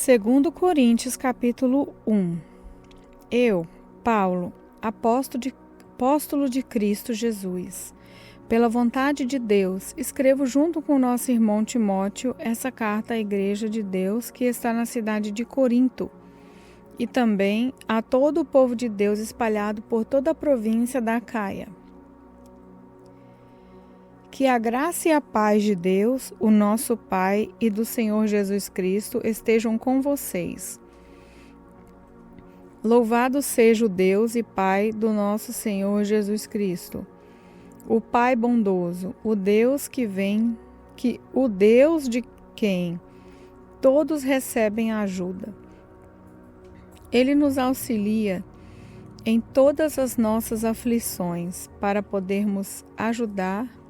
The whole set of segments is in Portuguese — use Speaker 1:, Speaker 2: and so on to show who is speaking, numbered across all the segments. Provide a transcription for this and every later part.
Speaker 1: Segundo Coríntios, capítulo 1. Eu, Paulo, apóstolo de Cristo Jesus, pela vontade de Deus, escrevo junto com nosso irmão Timóteo essa carta à Igreja de Deus que está na cidade de Corinto, e também a todo o povo de Deus espalhado por toda a província da Acaia. Que a graça e a paz de Deus, o nosso Pai, e do Senhor Jesus Cristo estejam com vocês. Louvado seja o Deus e Pai do nosso Senhor Jesus Cristo, o Pai bondoso, o Deus de quem todos recebem ajuda. Ele nos auxilia em todas as nossas aflições para podermos ajudar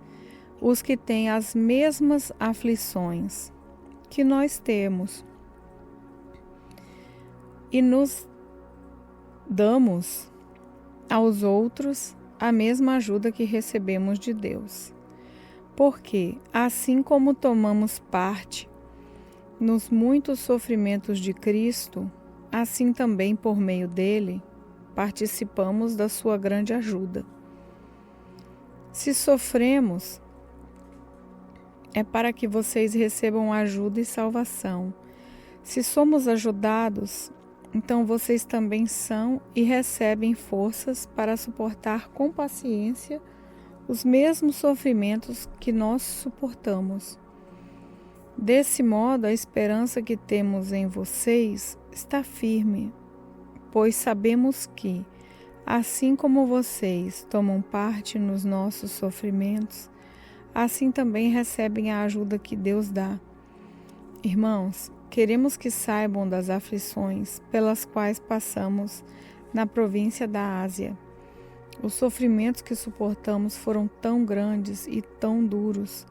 Speaker 1: os que têm as mesmas aflições que nós temos, e nos damos aos outros a mesma ajuda que recebemos de Deus. Porque, assim como tomamos parte nos muitos sofrimentos de Cristo, assim também por meio dele participamos da sua grande ajuda. Se sofremos, é para que vocês recebam ajuda e salvação. Se somos ajudados, então vocês também são e recebem forças para suportar com paciência os mesmos sofrimentos que nós suportamos. Desse modo, a esperança que temos em vocês está firme, pois sabemos que, assim como vocês tomam parte nos nossos sofrimentos, assim também recebem a ajuda que Deus dá. Irmãos, queremos que saibam das aflições pelas quais passamos na província da Ásia. Os sofrimentos que suportamos foram tão grandes e tão duros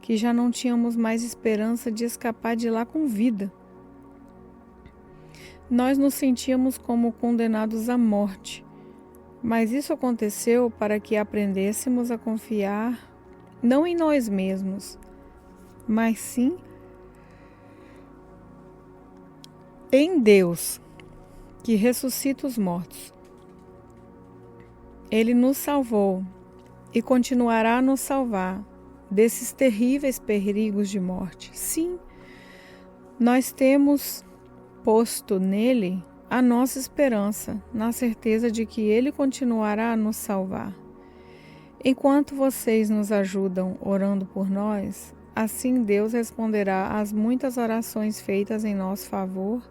Speaker 1: que já não tínhamos mais esperança de escapar de lá com vida. Nós nos sentíamos como condenados à morte, mas isso aconteceu para que aprendêssemos a confiar não em nós mesmos, mas sim em Deus, que ressuscita os mortos. Ele nos salvou e continuará a nos salvar desses terríveis perigos de morte. Sim, nós temos posto nele a nossa esperança, na certeza de que ele continuará a nos salvar. Enquanto vocês nos ajudam orando por nós, assim Deus responderá às muitas orações feitas em nosso favor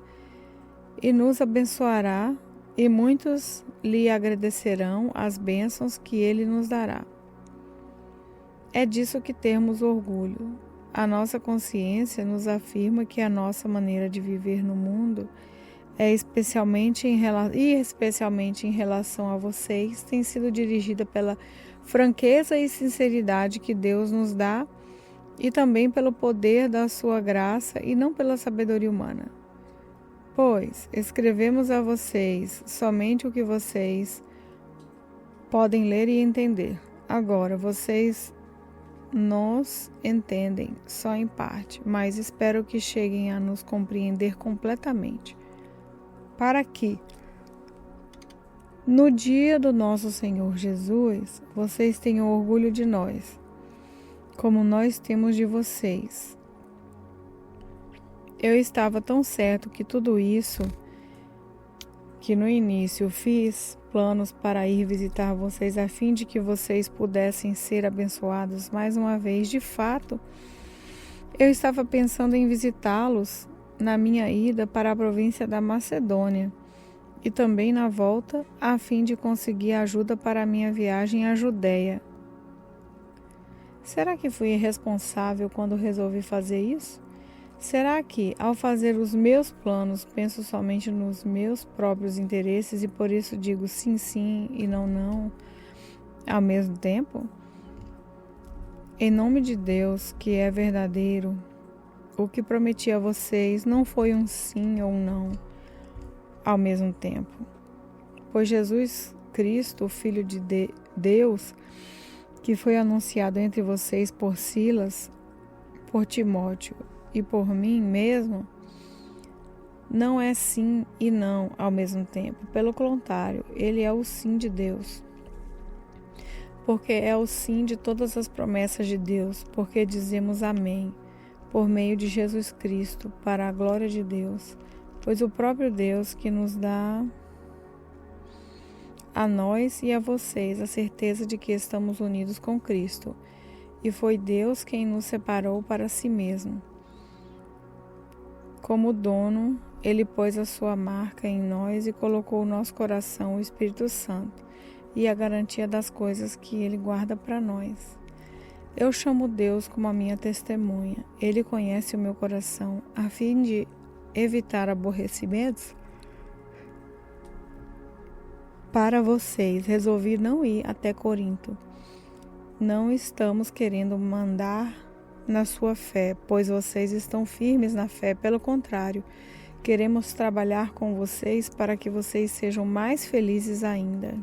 Speaker 1: e nos abençoará, e muitos lhe agradecerão as bênçãos que ele nos dará. É disso que temos orgulho. A nossa consciência nos afirma que a nossa maneira de viver no mundo especialmente em relação a vocês, tem sido dirigida pela franqueza e sinceridade que Deus nos dá e também pelo poder da sua graça e não pela sabedoria humana. Pois escrevemos a vocês somente o que vocês podem ler e entender. Agora, vocês nos entendem só em parte, mas espero que cheguem a nos compreender completamente, para que, no dia do nosso Senhor Jesus, vocês tenham orgulho de nós, como nós temos de vocês. Eu estava tão certo que tudo isso, que no início fiz planos para ir visitar vocês a fim de que vocês pudessem ser abençoados mais uma vez. De fato, eu estava pensando em visitá-los na minha ida para a província da Macedônia e também na volta, a fim de conseguir ajuda para a minha viagem à Judéia. Será que fui irresponsável quando resolvi fazer isso? Será que, ao fazer os meus planos, penso somente nos meus próprios interesses e por isso digo sim, sim e não, não ao mesmo tempo? Em nome de Deus, que é verdadeiro, o que prometi a vocês não foi um sim ou um não ao mesmo tempo. Pois Jesus Cristo, o Filho de Deus, que foi anunciado entre vocês por Silas, por Timóteo e por mim mesmo, não é sim e não ao mesmo tempo. Pelo contrário, ele é o sim de Deus. Porque é o sim de todas as promessas de Deus, porque dizemos amém, por meio de Jesus Cristo, para a glória de Deus. Pois o próprio Deus que nos dá a nós e a vocês a certeza de que estamos unidos com Cristo. E foi Deus quem nos separou para si mesmo. Como dono, Ele pôs a sua marca em nós e colocou no nosso coração o Espírito Santo e a garantia das coisas que Ele guarda para nós. Eu chamo Deus como a minha testemunha. Ele conhece o meu coração. A fim de evitar aborrecimentos para vocês, resolvi não ir até Corinto. Não estamos querendo mandar na sua fé, pois vocês estão firmes na fé. Pelo contrário, queremos trabalhar com vocês para que vocês sejam mais felizes ainda.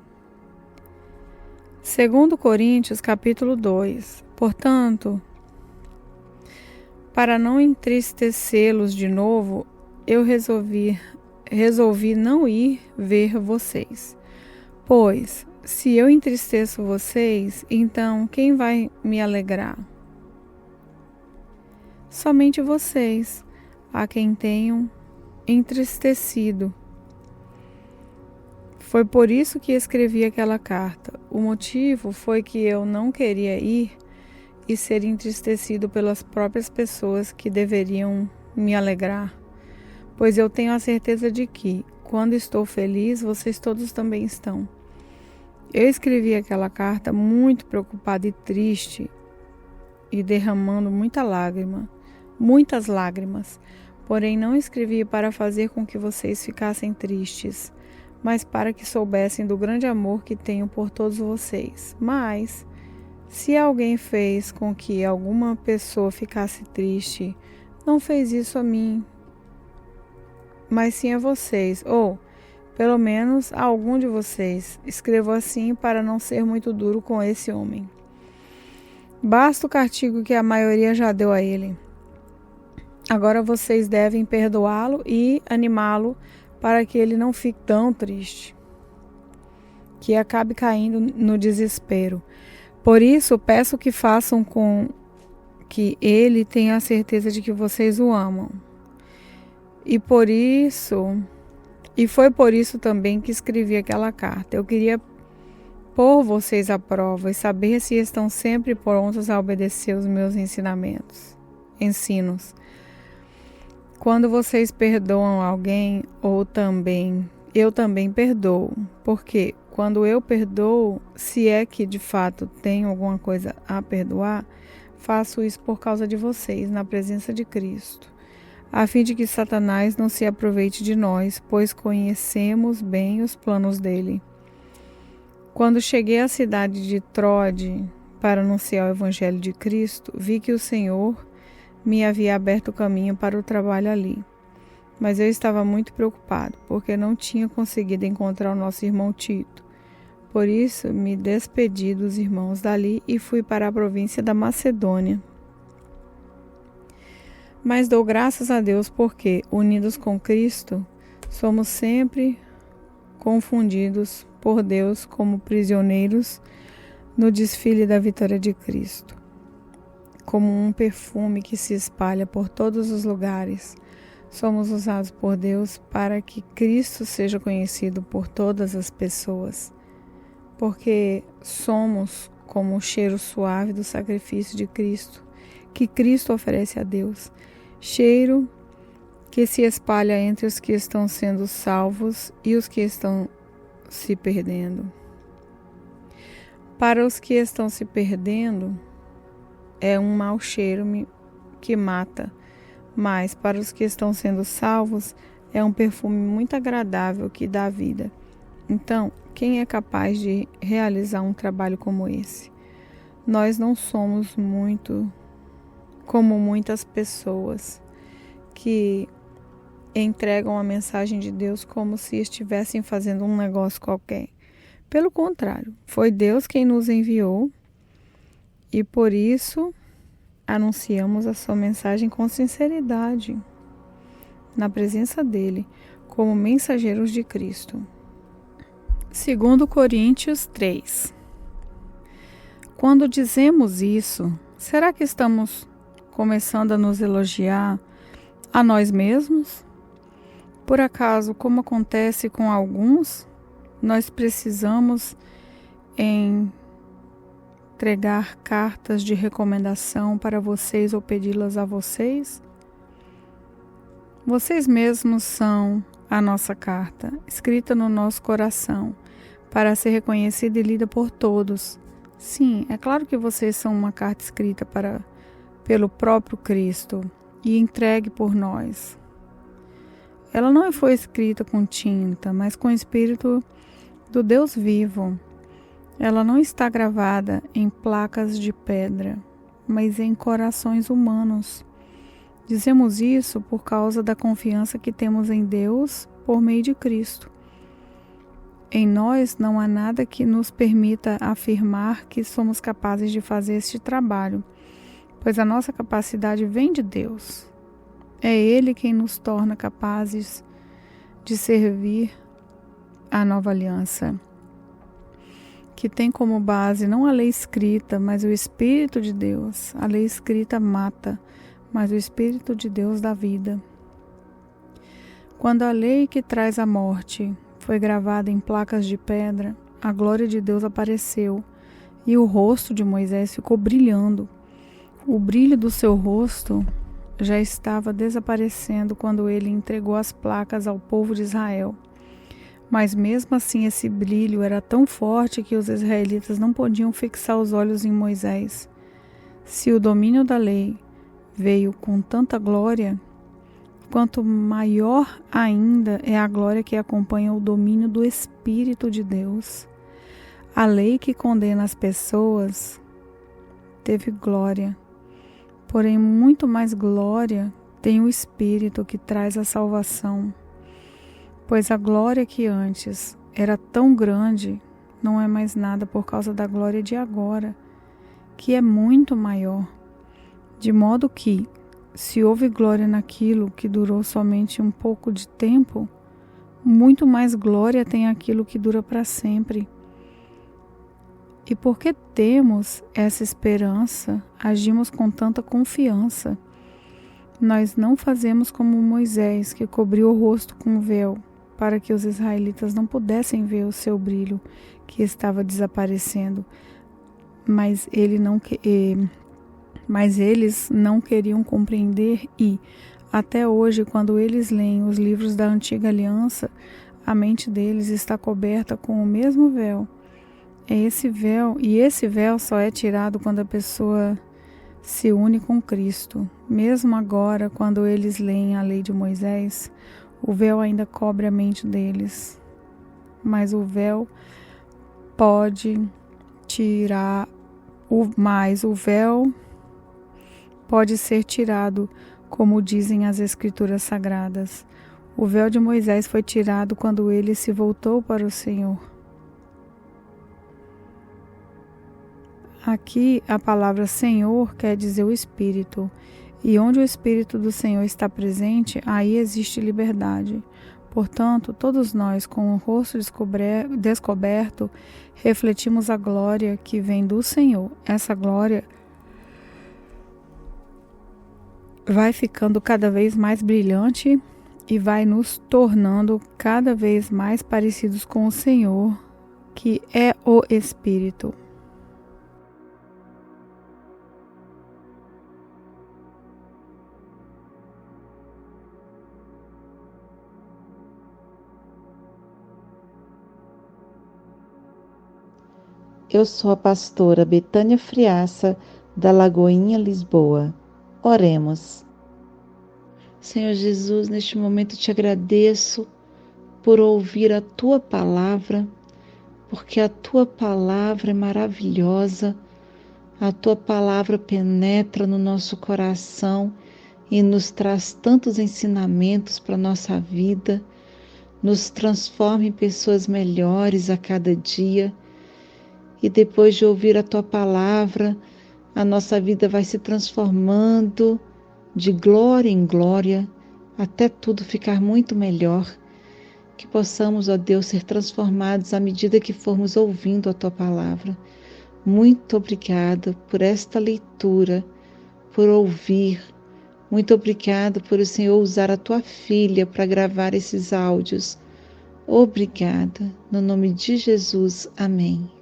Speaker 1: 2 Coríntios, capítulo 2. Portanto, para não entristecê-los de novo, eu resolvi não ir ver vocês. Pois, se eu entristeço vocês, então quem vai me alegrar? Somente vocês, a quem tenham entristecido. Foi por isso que escrevi aquela carta. O motivo foi que eu não queria ir e ser entristecido pelas próprias pessoas que deveriam me alegrar, pois eu tenho a certeza de que, quando estou feliz, vocês todos também estão. Eu escrevi aquela carta muito preocupada e triste e derramando muitas lágrimas, porém não escrevi para fazer com que vocês ficassem tristes, mas para que soubessem do grande amor que tenho por todos vocês. Mas, se alguém fez com que alguma pessoa ficasse triste, não fez isso a mim, mas sim a vocês, ou, pelo menos, a algum de vocês. Escrevo assim para não ser muito duro com esse homem. Basta o castigo que a maioria já deu a ele. Agora vocês devem perdoá-lo e animá-lo para que ele não fique tão triste, que acabe caindo no desespero. Por isso, peço que façam com que ele tenha a certeza de que vocês o amam. E foi por isso também que escrevi aquela carta. Eu queria pôr vocês à prova e saber se estão sempre prontos a obedecer os meus ensinos. Quando vocês perdoam alguém, eu também perdoo. Porque quando eu perdoo, se é que de fato tenho alguma coisa a perdoar, faço isso por causa de vocês, na presença de Cristo, a fim de que Satanás não se aproveite de nós, pois conhecemos bem os planos dele. Quando cheguei à cidade de Troade para anunciar o Evangelho de Cristo, vi que o Senhor me havia aberto o caminho para o trabalho ali. Mas eu estava muito preocupado, porque não tinha conseguido encontrar o nosso irmão Tito. Por isso, me despedi dos irmãos dali e fui para a província da Macedônia. Mas dou graças a Deus porque, unidos com Cristo, somos sempre confundidos por Deus como prisioneiros no desfile da vitória de Cristo. Como um perfume que se espalha por todos os lugares, somos usados por Deus para que Cristo seja conhecido por todas as pessoas, porque somos como o cheiro suave do sacrifício de Cristo, que Cristo oferece a Deus, cheiro que se espalha entre os que estão sendo salvos e os que estão se perdendo. Para os que estão se perdendo, é um mau cheiro que mata, mas para os que estão sendo salvos, é um perfume muito agradável que dá vida. Então, quem é capaz de realizar um trabalho como esse? Nós não somos muito como muitas pessoas que entregam a mensagem de Deus como se estivessem fazendo um negócio qualquer. Pelo contrário, foi Deus quem nos enviou e por isso anunciamos a sua mensagem com sinceridade. na presença dele, como mensageiros de Cristo. 2 Coríntios 3. Quando dizemos isso, será que estamos começando a nos elogiar a nós mesmos? Por acaso, como acontece com alguns, nós precisamos entregar cartas de recomendação para vocês ou pedi-las a vocês? Vocês mesmos são a nossa carta, escrita no nosso coração, para ser reconhecida e lida por todos. Sim, é claro que vocês são uma carta escrita pelo próprio Cristo e entregue por nós. Ela não foi escrita com tinta, mas com o Espírito do Deus vivo. Ela não está gravada em placas de pedra, mas em corações humanos. Dizemos isso por causa da confiança que temos em Deus por meio de Cristo. Em nós não há nada que nos permita afirmar que somos capazes de fazer este trabalho, pois a nossa capacidade vem de Deus. É Ele quem nos torna capazes de servir a nova aliança, que tem como base não a lei escrita, mas o Espírito de Deus. A lei escrita mata, mas o Espírito de Deus dá vida. Quando a lei que traz a morte foi gravada em placas de pedra, a glória de Deus apareceu e o rosto de Moisés ficou brilhando. O brilho do seu rosto já estava desaparecendo quando ele entregou as placas ao povo de Israel. Mas mesmo assim esse brilho era tão forte que os israelitas não podiam fixar os olhos em Moisés. Se o domínio da lei veio com tanta glória, quanto maior ainda é a glória que acompanha o domínio do Espírito de Deus. A lei que condena as pessoas teve glória, porém muito mais glória tem o Espírito que traz a salvação. Pois a glória que antes era tão grande não é mais nada por causa da glória de agora, que é muito maior. De modo que, se houve glória naquilo que durou somente um pouco de tempo, muito mais glória tem aquilo que dura para sempre. E porque temos essa esperança, agimos com tanta confiança. Nós não fazemos como Moisés, que cobriu o rosto com o véu, para que os israelitas não pudessem ver o seu brilho que estava desaparecendo. Mas eles não queriam compreender e, até hoje, quando eles leem os livros da Antiga Aliança, a mente deles está coberta com o mesmo véu. É esse véu, e esse véu só é tirado quando a pessoa se une com Cristo. Mesmo agora, quando eles leem a lei de Moisés, o véu ainda cobre a mente deles. Mas o véu pode tirar, o véu pode ser tirado, como dizem as Escrituras Sagradas. O véu de Moisés foi tirado quando ele se voltou para o Senhor. Aqui a palavra Senhor quer dizer o Espírito, e onde o Espírito do Senhor está presente, aí existe liberdade. Portanto, todos nós, com o rosto descoberto, refletimos a glória que vem do Senhor. Essa glória vai ficando cada vez mais brilhante e vai nos tornando cada vez mais parecidos com o Senhor, que é o Espírito.
Speaker 2: Eu sou a pastora Betânia Friaça, da Lagoinha, Lisboa. Oremos. Senhor Jesus, neste momento te agradeço por ouvir a Tua palavra, porque a Tua palavra é maravilhosa, a Tua palavra penetra no nosso coração e nos traz tantos ensinamentos para a nossa vida, nos transforma em pessoas melhores a cada dia. E depois de ouvir a Tua palavra, a nossa vida vai se transformando de glória em glória, até tudo ficar muito melhor. Que possamos, ó Deus, ser transformados à medida que formos ouvindo a Tua palavra. Muito obrigada por esta leitura, por ouvir. Muito obrigada por o Senhor usar a Tua filha para gravar esses áudios. Obrigada. No nome de Jesus. Amém.